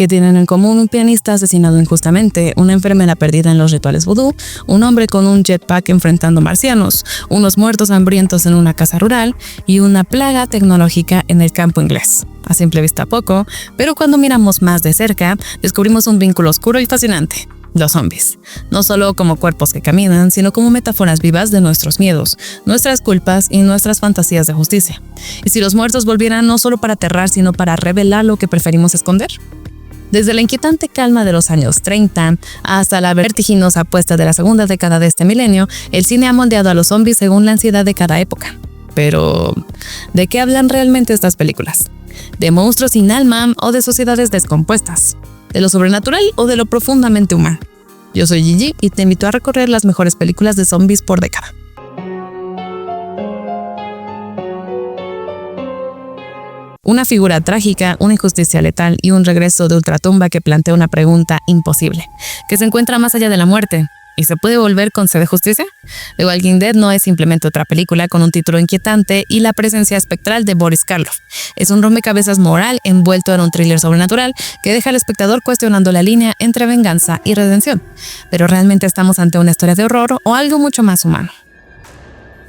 que tienen en común un pianista asesinado injustamente, una enfermera perdida en los rituales vudú, un hombre con un jetpack enfrentando marcianos, unos muertos hambrientos en una casa rural y una plaga tecnológica en el campo inglés. A simple vista poco, pero cuando miramos más de cerca, descubrimos un vínculo oscuro y fascinante. Los zombies, no solo como cuerpos que caminan, sino como metáforas vivas de nuestros miedos, nuestras culpas y nuestras fantasías de justicia. ¿Y si los muertos volvieran no solo para aterrar, sino para revelar lo que preferimos esconder? Desde la inquietante calma de los años 30 hasta la vertiginosa apuesta de la segunda década de este milenio, el cine ha moldeado a los zombies según la ansiedad de cada época. Pero, ¿de qué hablan realmente estas películas? ¿De monstruos sin alma o de sociedades descompuestas? ¿De lo sobrenatural o de lo profundamente humano? Yo soy Gigi y te invito a recorrer las mejores películas de zombies por década. Una figura trágica, una injusticia letal y un regreso de ultratumba que plantea una pregunta imposible, que se encuentra más allá de la muerte. ¿Y se puede volver con sed de justicia? The Walking Dead no es simplemente otra película con un título inquietante y la presencia espectral de Boris Karloff. Es un rompecabezas moral envuelto en un thriller sobrenatural que deja al espectador cuestionando la línea entre venganza y redención. ¿Pero realmente estamos ante una historia de horror o algo mucho más humano?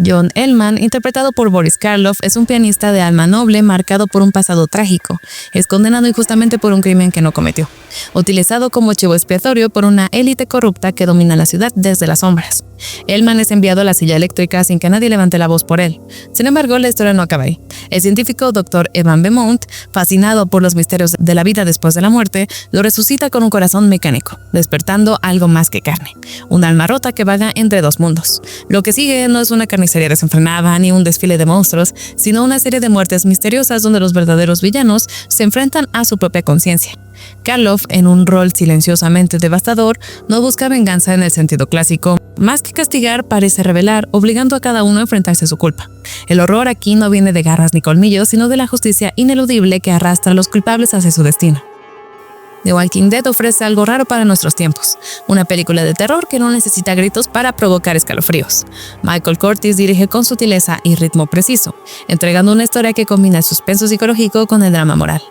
John Ellman, interpretado por Boris Karloff, es un pianista de alma noble marcado por un pasado trágico. Es condenado injustamente por un crimen que no cometió, utilizado como chivo expiatorio por una élite corrupta que domina la ciudad desde las sombras. Ellman es enviado a la silla eléctrica sin que nadie levante la voz por él. Sin embargo, la historia no acaba ahí. El científico Dr. Evan Beaumont, fascinado por los misterios de la vida después de la muerte, lo resucita con un corazón mecánico, despertando algo más que carne, un alma rota que vaga entre dos mundos. Lo que sigue no es una carnicería desenfrenada ni un desfile de monstruos, sino una serie de muertes misteriosas donde los verdaderos villanos se enfrentan a su propia conciencia. Karloff, en un rol silenciosamente devastador, no busca venganza en el sentido clásico. Más que castigar, parece revelar, obligando a cada uno a enfrentarse a su culpa. El horror aquí no viene de garras ni colmillos, sino de la justicia ineludible que arrastra a los culpables hacia su destino. The Walking Dead ofrece algo raro para nuestros tiempos, una película de terror que no necesita gritos para provocar escalofríos. Michael Curtiz dirige con sutileza y ritmo preciso, entregando una historia que combina el suspenso psicológico con el drama moral.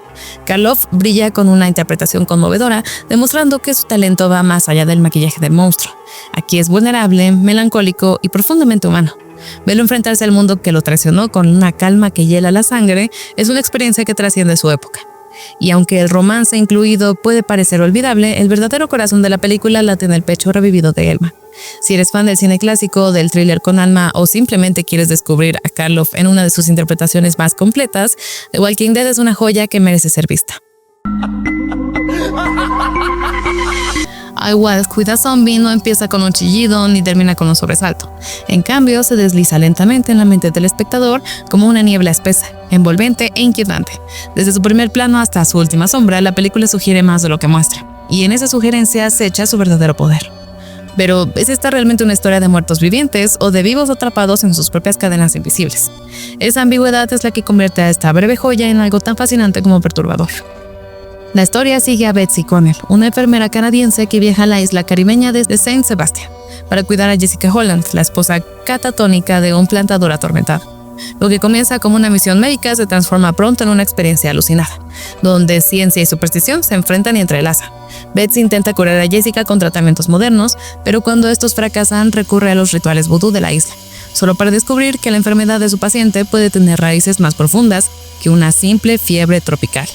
Karloff brilla con una interpretación conmovedora, demostrando que su talento va más allá del maquillaje del monstruo. Aquí es vulnerable, melancólico y profundamente humano. Verlo enfrentarse al mundo que lo traicionó con una calma que hiela la sangre es una experiencia que trasciende su época. Y aunque el romance incluido puede parecer olvidable, el verdadero corazón de la película late en el pecho revivido de Ellman. Si eres fan del cine clásico, del thriller con alma o simplemente quieres descubrir a Karloff en una de sus interpretaciones más completas, The Walking Dead es una joya que merece ser vista. I Walk with a Zombie no empieza con un chillido ni termina con un sobresalto. En cambio, se desliza lentamente en la mente del espectador como una niebla espesa, envolvente e inquietante. Desde su primer plano hasta su última sombra, la película sugiere más de lo que muestra, y en esa sugerencia se echa su verdadero poder. Pero, ¿es esta realmente una historia de muertos vivientes o de vivos atrapados en sus propias cadenas invisibles? Esa ambigüedad es la que convierte a esta breve joya en algo tan fascinante como perturbador. La historia sigue a Betsy Connell, una enfermera canadiense que viaja a la isla caribeña desde Saint Sebastian para cuidar a Jessica Holland, la esposa catatónica de un plantador atormentado. Lo que comienza como una misión médica se transforma pronto en una experiencia alucinada, donde ciencia y superstición se enfrentan y entrelazan. Betsy intenta curar a Jessica con tratamientos modernos, pero cuando estos fracasan recurre a los rituales vudú de la isla, solo para descubrir que la enfermedad de su paciente puede tener raíces más profundas que una simple fiebre tropical.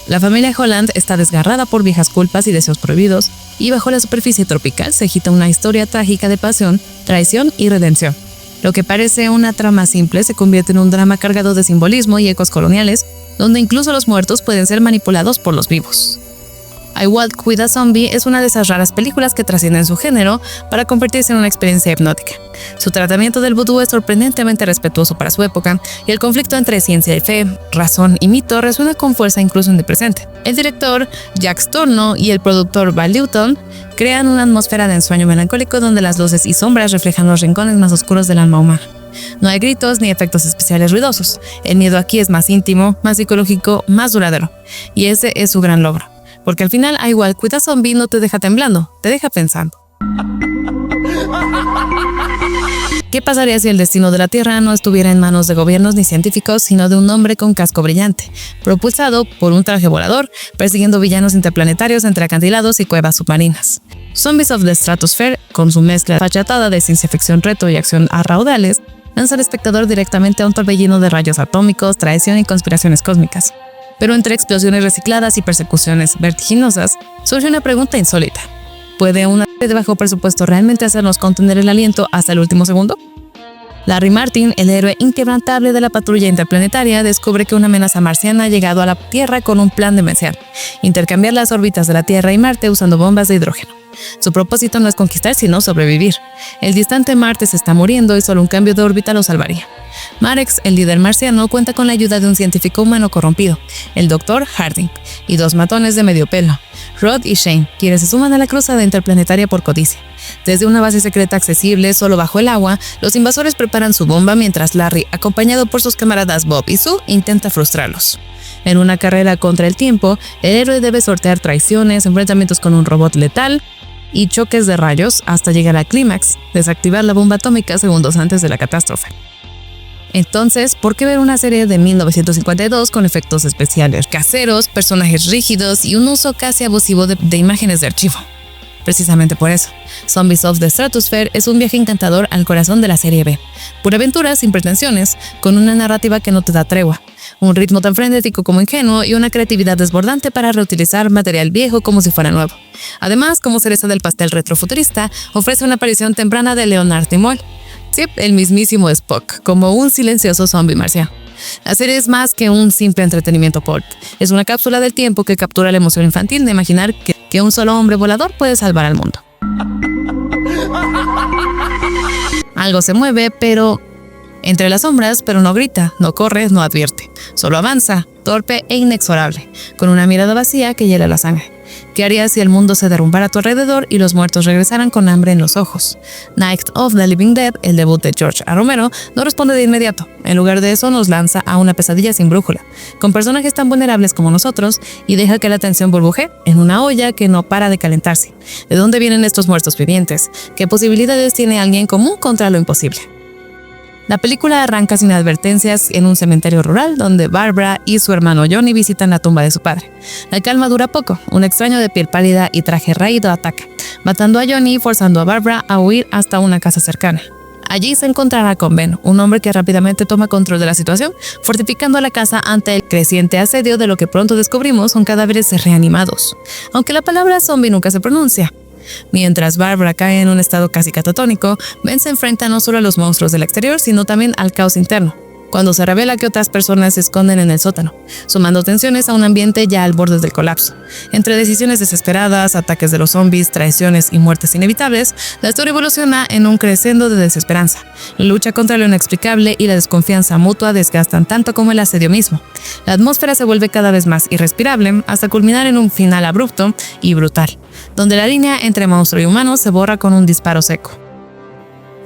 La familia Holland está desgarrada por viejas culpas y deseos prohibidos, y bajo la superficie tropical se agita una historia trágica de pasión, traición y redención. Lo que parece una trama simple se convierte en un drama cargado de simbolismo y ecos coloniales, donde incluso los muertos pueden ser manipulados por los vivos. I Walk with a Zombie es una de esas raras películas que trascienden su género para convertirse en una experiencia hipnótica. Su tratamiento del vudú es sorprendentemente respetuoso para su época, y el conflicto entre ciencia y fe, razón y mito resuena con fuerza incluso en el presente. El director Jack Storno y el productor Val Newton crean una atmósfera de ensueño melancólico donde las luces y sombras reflejan los rincones más oscuros del alma humana. No hay gritos ni efectos especiales ruidosos. El miedo aquí es más íntimo, más psicológico, más duradero. Y ese es su gran logro. Porque al final, I Walk with a Zombie no te deja temblando, te deja pensando. ¿Qué pasaría si el destino de la Tierra no estuviera en manos de gobiernos ni científicos, sino de un hombre con casco brillante, propulsado por un traje volador, persiguiendo villanos interplanetarios entre acantilados y cuevas submarinas? Zombies of the Stratosphere, con su mezcla fachatada de ciencia ficción reto y acción a raudales, lanza al espectador directamente a un torbellino de rayos atómicos, traición y conspiraciones cósmicas. Pero entre explosiones recicladas y persecuciones vertiginosas, surge una pregunta insólita. ¿Puede una serie de bajo presupuesto realmente hacernos contener el aliento hasta el último segundo? Larry Martin, el héroe inquebrantable de la patrulla interplanetaria, descubre que una amenaza marciana ha llegado a la Tierra con un plan demencial: intercambiar las órbitas de la Tierra y Marte usando bombas de hidrógeno. Su propósito no es conquistar, sino sobrevivir. El distante Marte se está muriendo y solo un cambio de órbita lo salvaría. Marex, el líder marciano, cuenta con la ayuda de un científico humano corrompido, el Dr. Harding, y dos matones de medio pelo, Rod y Shane, quienes se suman a la cruzada interplanetaria por codicia. Desde una base secreta accesible solo bajo el agua, los invasores preparan su bomba mientras Larry, acompañado por sus camaradas Bob y Sue, intenta frustrarlos. En una carrera contra el tiempo, el héroe debe sortear traiciones, enfrentamientos con un robot letal y choques de rayos hasta llegar al clímax, desactivar la bomba atómica segundos antes de la catástrofe. Entonces, ¿por qué ver una serie de 1952 con efectos especiales caseros, personajes rígidos y un uso casi abusivo de imágenes de archivo? Precisamente por eso, Zombies of the Stratosphere es un viaje encantador al corazón de la serie B. Pura aventura sin pretensiones, con una narrativa que no te da tregua, un ritmo tan frenético como ingenuo y una creatividad desbordante para reutilizar material viejo como si fuera nuevo. Además, como cereza del pastel retrofuturista, ofrece una aparición temprana de Leonard Nimoy. Sí, el mismísimo Spock, como un silencioso zombie marciano. La serie es más que un simple entretenimiento pulp. Es una cápsula del tiempo que captura la emoción infantil de imaginar que un solo hombre volador puede salvar al mundo. Algo se mueve, pero entre las sombras, pero no grita, no corre, no advierte. Solo avanza, torpe e inexorable, con una mirada vacía que hiela la sangre. ¿Qué harías si el mundo se derrumbara a tu alrededor y los muertos regresaran con hambre en los ojos? Night of the Living Dead, el debut de George A. Romero, no responde de inmediato. En lugar de eso, nos lanza a una pesadilla sin brújula, con personajes tan vulnerables como nosotros, y deja que la tensión burbujee en una olla que no para de calentarse. ¿De dónde vienen estos muertos vivientes? ¿Qué posibilidades tiene alguien común contra lo imposible? La película arranca sin advertencias en un cementerio rural donde Barbara y su hermano Johnny visitan la tumba de su padre. La calma dura poco. Un extraño de piel pálida y traje raído ataca, matando a Johnny y forzando a Barbara a huir hasta una casa cercana. Allí se encontrará con Ben, un hombre que rápidamente toma control de la situación, fortificando la casa ante el creciente asedio de lo que pronto descubrimos son cadáveres reanimados, aunque la palabra zombie nunca se pronuncia. Mientras Barbara cae en un estado casi catatónico, Ben se enfrenta no solo a los monstruos del exterior, sino también al caos interno, cuando se revela que otras personas se esconden en el sótano, sumando tensiones a un ambiente ya al borde del colapso. Entre decisiones desesperadas, ataques de los zombies, traiciones y muertes inevitables, la historia evoluciona en un crescendo de desesperanza. La lucha contra lo inexplicable y la desconfianza mutua desgastan tanto como el asedio mismo. La atmósfera se vuelve cada vez más irrespirable hasta culminar en un final abrupto y brutal, donde la línea entre monstruo y humano se borra con un disparo seco.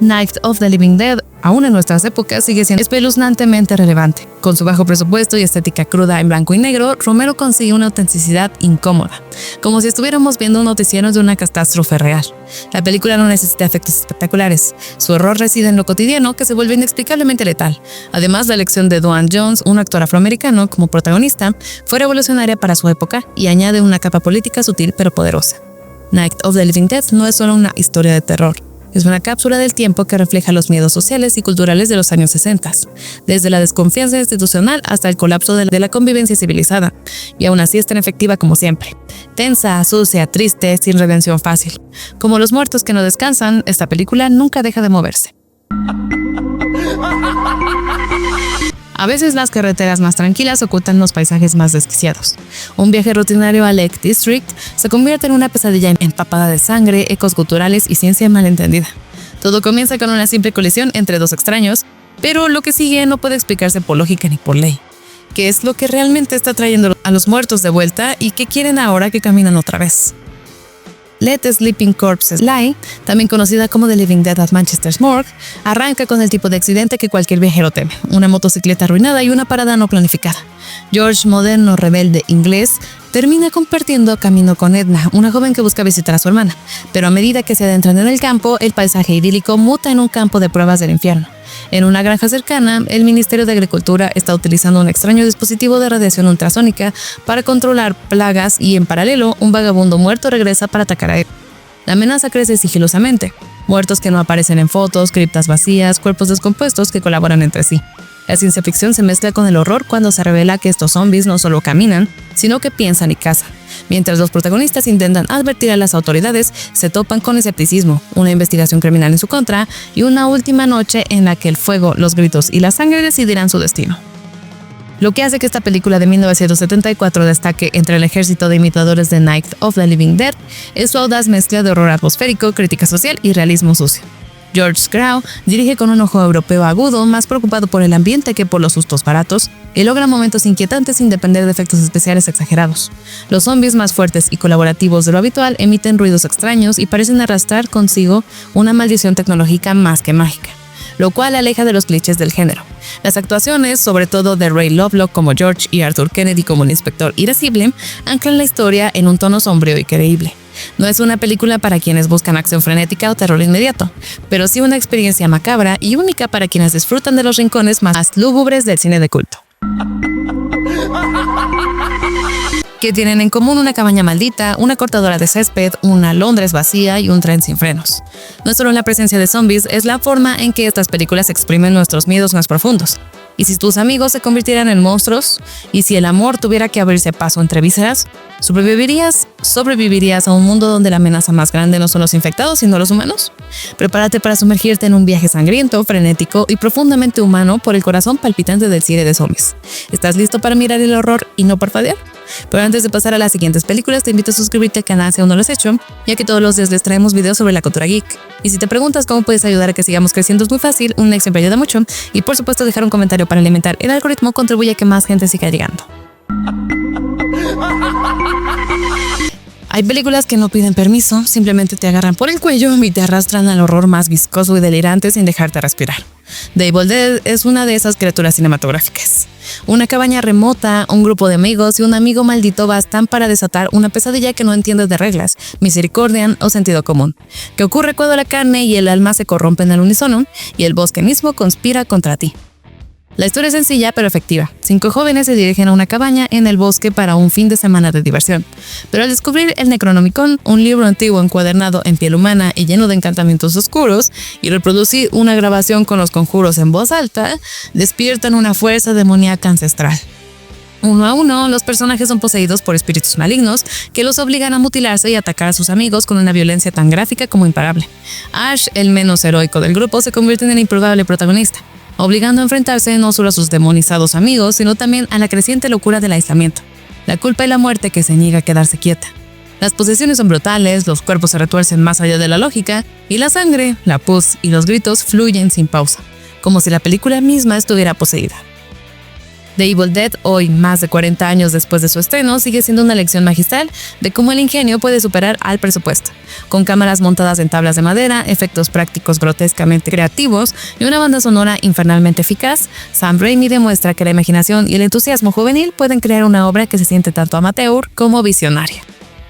Night of the Living Dead, aún en nuestras épocas, sigue siendo espeluznantemente relevante. Con su bajo presupuesto y estética cruda en blanco y negro, Romero consigue una autenticidad incómoda, como si estuviéramos viendo un noticiero de una catástrofe real. La película no necesita efectos espectaculares. Su error reside en lo cotidiano, que se vuelve inexplicablemente letal. Además, la elección de Duane Jones, un actor afroamericano, como protagonista, fue revolucionaria para su época y añade una capa política sutil pero poderosa. Night of the Living Dead no es solo una historia de terror. Es una cápsula del tiempo que refleja los miedos sociales y culturales de los años 60, desde la desconfianza institucional hasta el colapso de la convivencia civilizada, y aún así es tan efectiva como siempre. Tensa, sucia, triste, sin redención fácil. Como los muertos que no descansan, esta película nunca deja de moverse. A veces las carreteras más tranquilas ocultan los paisajes más desquiciados. Un viaje rutinario a Lake District se convierte en una pesadilla empapada de sangre, ecos guturales y ciencia malentendida. Todo comienza con una simple colisión entre dos extraños, pero lo que sigue no puede explicarse por lógica ni por ley. ¿Qué es lo que realmente está trayendo a los muertos de vuelta y qué quieren ahora que caminan otra vez? Let the Sleeping Corpses Lie, también conocida como The Living Dead at Manchester's Morgue, arranca con el tipo de accidente que cualquier viajero teme: una motocicleta arruinada y una parada no planificada. George, moderno rebelde inglés, termina compartiendo camino con Edna, una joven que busca visitar a su hermana. Pero a medida que se adentran en el campo, el paisaje idílico muta en un campo de pruebas del infierno. En una granja cercana, el Ministerio de Agricultura está utilizando un extraño dispositivo de radiación ultrasónica para controlar plagas y, en paralelo, un vagabundo muerto regresa para atacar a él. La amenaza crece sigilosamente. Muertos que no aparecen en fotos, criptas vacías, cuerpos descompuestos que colaboran entre sí. La ciencia ficción se mezcla con el horror cuando se revela que estos zombies no solo caminan, sino que piensan y cazan. Mientras los protagonistas intentan advertir a las autoridades, se topan con escepticismo, una investigación criminal en su contra y una última noche en la que el fuego, los gritos y la sangre decidirán su destino. Lo que hace que esta película de 1974 destaque entre el ejército de imitadores de Night of the Living Dead es su audaz mezcla de horror atmosférico, crítica social y realismo sucio. George Grau dirige con un ojo europeo agudo, más preocupado por el ambiente que por los sustos baratos, y logra momentos inquietantes sin depender de efectos especiales exagerados. Los zombies más fuertes y colaborativos de lo habitual emiten ruidos extraños y parecen arrastrar consigo una maldición tecnológica más que mágica, lo cual aleja de los clichés del género. Las actuaciones, sobre todo de Ray Lovelock como George y Arthur Kennedy como el inspector irascible, anclan la historia en un tono sombrío y creíble. No es una película para quienes buscan acción frenética o terror inmediato, pero sí una experiencia macabra y única para quienes disfrutan de los rincones más lúgubres del cine de culto. Que tienen en común una cabaña maldita, una cortadora de césped, una Londres vacía y un tren sin frenos. No solo la presencia de zombies, es la forma en que estas películas exprimen nuestros miedos más profundos. ¿Y si tus amigos se convirtieran en monstruos? ¿Y si el amor tuviera que abrirse paso entre vísceras? ¿Sobrevivirías a un mundo donde la amenaza más grande no son los infectados, sino los humanos? Prepárate para sumergirte en un viaje sangriento, frenético y profundamente humano por el corazón palpitante del cine de zombies. ¿Estás listo para mirar el horror y no parpadear? Pero antes de pasar a las siguientes películas, te invito a suscribirte al canal si aún no lo has hecho, ya que todos los días les traemos videos sobre la cultura geek. Y si te preguntas cómo puedes ayudar a que sigamos creciendo, es muy fácil, un like siempre ayuda mucho, y por supuesto dejar un comentario para alimentar el algoritmo contribuye a que más gente siga llegando. Hay películas que no piden permiso, simplemente te agarran por el cuello y te arrastran al horror más viscoso y delirante sin dejarte respirar. The Evil Dead es una de esas criaturas cinematográficas. Una cabaña remota, un grupo de amigos y un amigo maldito bastan para desatar una pesadilla que no entiende de reglas, misericordia o sentido común. ¿Qué ocurre cuando la carne y el alma se corrompen al unísono y el bosque mismo conspira contra ti? La historia es sencilla pero efectiva. 5 jóvenes se dirigen a una cabaña en el bosque para un fin de semana de diversión. Pero al descubrir el Necronomicon, un libro antiguo encuadernado en piel humana y lleno de encantamientos oscuros, y reproducir una grabación con los conjuros en voz alta, despiertan una fuerza demoníaca ancestral. Uno a uno, los personajes son poseídos por espíritus malignos que los obligan a mutilarse y atacar a sus amigos con una violencia tan gráfica como imparable. Ash, el menos heroico del grupo, se convierte en el improbable protagonista, obligando a enfrentarse no solo a sus demonizados amigos, sino también a la creciente locura del aislamiento, la culpa y la muerte que se niega a quedarse quieta. Las posesiones son brutales, los cuerpos se retuercen más allá de la lógica, y la sangre, la pus y los gritos fluyen sin pausa, como si la película misma estuviera poseída. The Evil Dead, hoy, más de 40 años después de su estreno, sigue siendo una lección magistral de cómo el ingenio puede superar al presupuesto. Con cámaras montadas en tablas de madera, efectos prácticos grotescamente creativos y una banda sonora infernalmente eficaz, Sam Raimi demuestra que la imaginación y el entusiasmo juvenil pueden crear una obra que se siente tanto amateur como visionaria.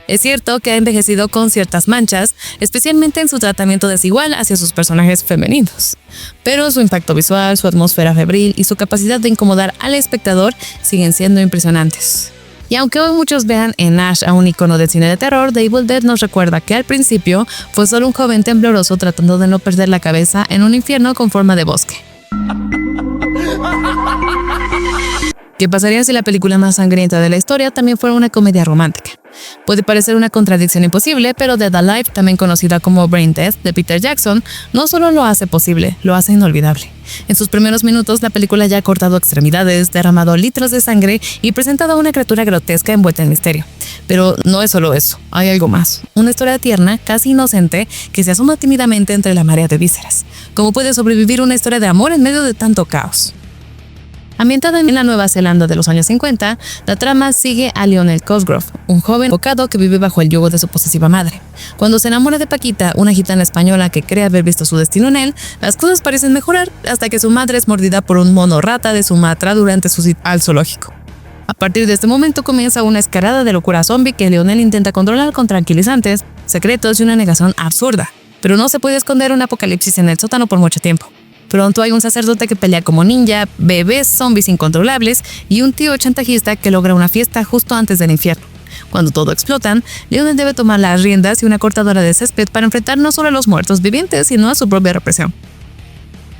Es cierto que ha envejecido con ciertas manchas, especialmente en su tratamiento desigual hacia sus personajes femeninos. Pero su impacto visual, su atmósfera febril y su capacidad de incomodar al espectador siguen siendo impresionantes. Y aunque hoy muchos vean en Ash a un icono del cine de terror, The Evil Dead nos recuerda que al principio fue solo un joven tembloroso tratando de no perder la cabeza en un infierno con forma de bosque. ¿Qué pasaría si la película más sangrienta de la historia también fuera una comedia romántica? Puede parecer una contradicción imposible, pero Dead Alive, también conocida como Brain Death de Peter Jackson, no solo lo hace posible, lo hace inolvidable. En sus primeros minutos, la película ya ha cortado extremidades, derramado litros de sangre y presentado a una criatura grotesca envuelta en misterio. Pero no es solo eso, hay algo más. Una historia tierna, casi inocente, que se asoma tímidamente entre la marea de vísceras. ¿Cómo puede sobrevivir una historia de amor en medio de tanto caos? Ambientada en la Nueva Zelanda de los años 50, la trama sigue a Lionel Cosgrove, un joven bocado que vive bajo el yugo de su posesiva madre. Cuando se enamora de Paquita, una gitana española que cree haber visto su destino en él, las cosas parecen mejorar hasta que su madre es mordida por un mono rata de Sumatra durante su visita al zoológico. A partir de este momento comienza una escalada de locura zombie que Lionel intenta controlar con tranquilizantes, secretos y una negación absurda. Pero no se puede esconder un apocalipsis en el sótano por mucho tiempo. Pronto hay un sacerdote que pelea como ninja, bebés zombies incontrolables y un tío chantajista que logra una fiesta justo antes del infierno. Cuando todo explota, Lionel debe tomar las riendas y una cortadora de césped para enfrentar no solo a los muertos vivientes, sino a su propia represión.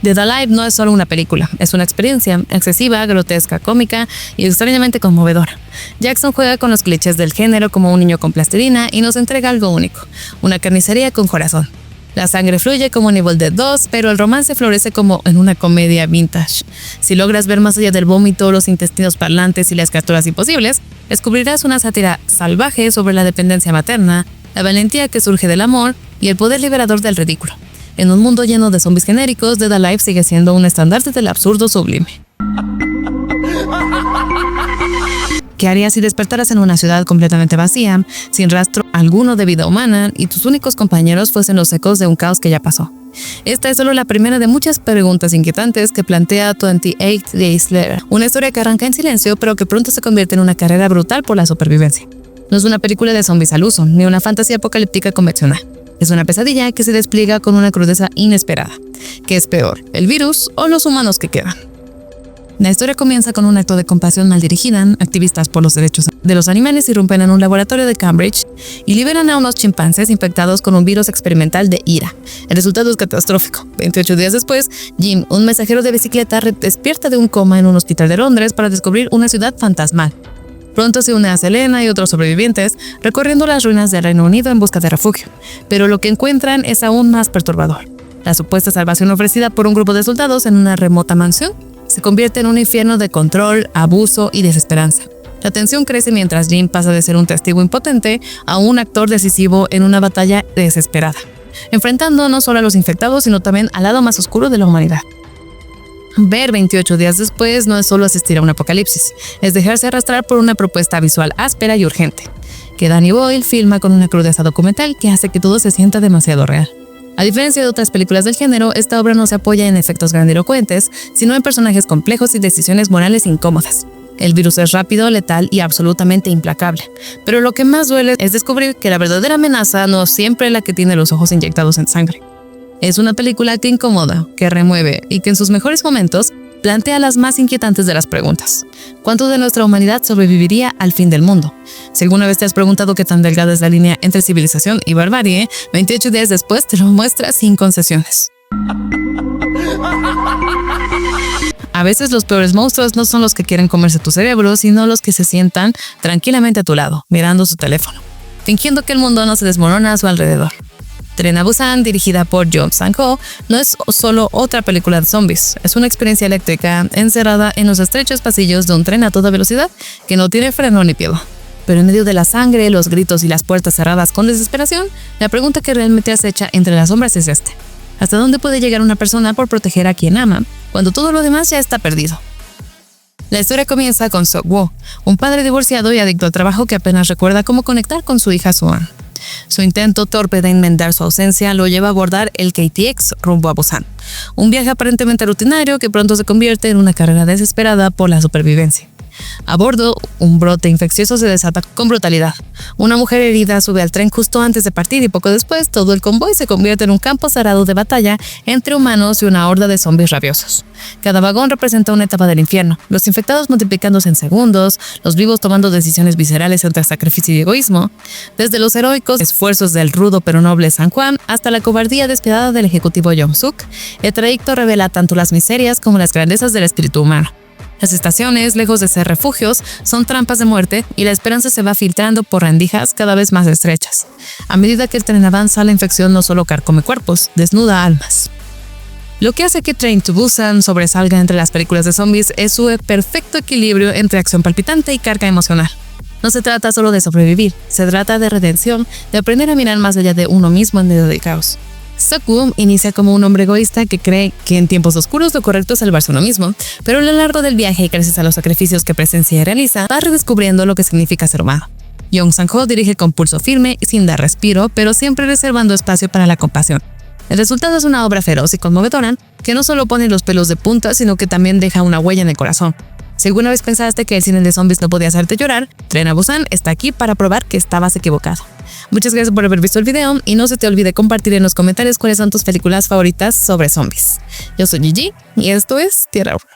Dead Alive no es solo una película, es una experiencia excesiva, grotesca, cómica y extrañamente conmovedora. Jackson juega con los clichés del género como un niño con plastilina y nos entrega algo único, una carnicería con corazón. La sangre fluye como en Evil Dead 2, pero el romance florece como en una comedia vintage. Si logras ver más allá del vómito, los intestinos parlantes y las criaturas imposibles, descubrirás una sátira salvaje sobre la dependencia materna, la valentía que surge del amor y el poder liberador del ridículo. En un mundo lleno de zombies genéricos, Dead Alive sigue siendo un estandarte del absurdo sublime. ¿Qué harías si despertaras en una ciudad completamente vacía, sin rastro alguno de vida humana y tus únicos compañeros fuesen los ecos de un caos que ya pasó? Esta es solo la primera de muchas preguntas inquietantes que plantea 28 Days Later, una historia que arranca en silencio pero que pronto se convierte en una carrera brutal por la supervivencia. No es una película de zombies al uso, ni una fantasía apocalíptica convencional. Es una pesadilla que se despliega con una crudeza inesperada. ¿Qué es peor, el virus o los humanos que quedan? La historia comienza con un acto de compasión mal dirigida. Activistas por los derechos de los animales irrumpen en un laboratorio de Cambridge y liberan a unos chimpancés infectados con un virus experimental de ira. El resultado es catastrófico. 28 días después, Jim, un mensajero de bicicleta, despierta de un coma en un hospital de Londres para descubrir una ciudad fantasmal. Pronto se une a Selena y otros sobrevivientes, recorriendo las ruinas del Reino Unido en busca de refugio. Pero lo que encuentran es aún más perturbador. La supuesta salvación ofrecida por un grupo de soldados en una remota mansión se convierte en un infierno de control, abuso y desesperanza. La tensión crece mientras Jim pasa de ser un testigo impotente a un actor decisivo en una batalla desesperada, enfrentando no solo a los infectados, sino también al lado más oscuro de la humanidad. Ver 28 días después no es solo asistir a un apocalipsis, es dejarse arrastrar por una propuesta visual áspera y urgente, que Danny Boyle filma con una crudeza documental que hace que todo se sienta demasiado real. A diferencia de otras películas del género, esta obra no se apoya en efectos grandilocuentes, sino en personajes complejos y decisiones morales incómodas. El virus es rápido, letal y absolutamente implacable, pero lo que más duele es descubrir que la verdadera amenaza no es siempre la que tiene los ojos inyectados en sangre. Es una película que incomoda, que remueve y que en sus mejores momentos plantea las más inquietantes de las preguntas. ¿Cuánto de nuestra humanidad sobreviviría al fin del mundo? Si alguna vez te has preguntado qué tan delgada es la línea entre civilización y barbarie, 28 días después te lo muestra sin concesiones. A veces los peores monstruos no son los que quieren comerse tu cerebro, sino los que se sientan tranquilamente a tu lado, mirando su teléfono, fingiendo que el mundo no se desmorona a su alrededor. Tren a Busan, dirigida por Jung Sang-ho, no es solo otra película de zombies, es una experiencia eléctrica encerrada en los estrechos pasillos de un tren a toda velocidad que no tiene freno ni piedad. Pero en medio de la sangre, los gritos y las puertas cerradas con desesperación, la pregunta que realmente acecha entre las sombras es esta: ¿hasta dónde puede llegar una persona por proteger a quien ama, cuando todo lo demás ya está perdido? La historia comienza con Sok-woo, un padre divorciado y adicto al trabajo que apenas recuerda cómo conectar con su hija Suan. Su intento torpe de enmendar su ausencia lo lleva a abordar el KTX rumbo a Busan, un viaje aparentemente rutinario que pronto se convierte en una carrera desesperada por la supervivencia. A bordo, un brote infeccioso se desata con brutalidad. Una mujer herida sube al tren justo antes de partir y poco después todo el convoy se convierte en un campo cerrado de batalla entre humanos y una horda de zombies rabiosos. Cada vagón representa una etapa del infierno, los infectados multiplicándose en segundos, los vivos tomando decisiones viscerales entre sacrificio y egoísmo, desde los heroicos esfuerzos del rudo pero noble San Juan hasta la cobardía despiadada del ejecutivo Jong-suk. El trayecto revela tanto las miserias como las grandezas del espíritu humano. Las estaciones, lejos de ser refugios, son trampas de muerte y la esperanza se va filtrando por rendijas cada vez más estrechas. A medida que el tren avanza, la infección no solo carcome cuerpos, desnuda almas. Lo que hace que Train to Busan sobresalga entre las películas de zombies es su perfecto equilibrio entre acción palpitante y carga emocional. No se trata solo de sobrevivir, se trata de redención, de aprender a mirar más allá de uno mismo en medio del caos. Sok-woo inicia como un hombre egoísta que cree que en tiempos oscuros lo correcto es salvarse uno mismo, pero a lo largo del viaje y gracias a los sacrificios que presencia y realiza, va redescubriendo lo que significa ser humano. Jung Sang-ho dirige con pulso firme y sin dar respiro, pero siempre reservando espacio para la compasión. El resultado es una obra feroz y conmovedora que no solo pone los pelos de punta, sino que también deja una huella en el corazón. Si alguna vez pensaste que el cine de zombies no podía hacerte llorar, Tren a Busan está aquí para probar que estabas equivocado. Muchas gracias por haber visto el video y no se te olvide compartir en los comentarios cuáles son tus películas favoritas sobre zombies. Yo soy Gigi y esto es Tierra 1.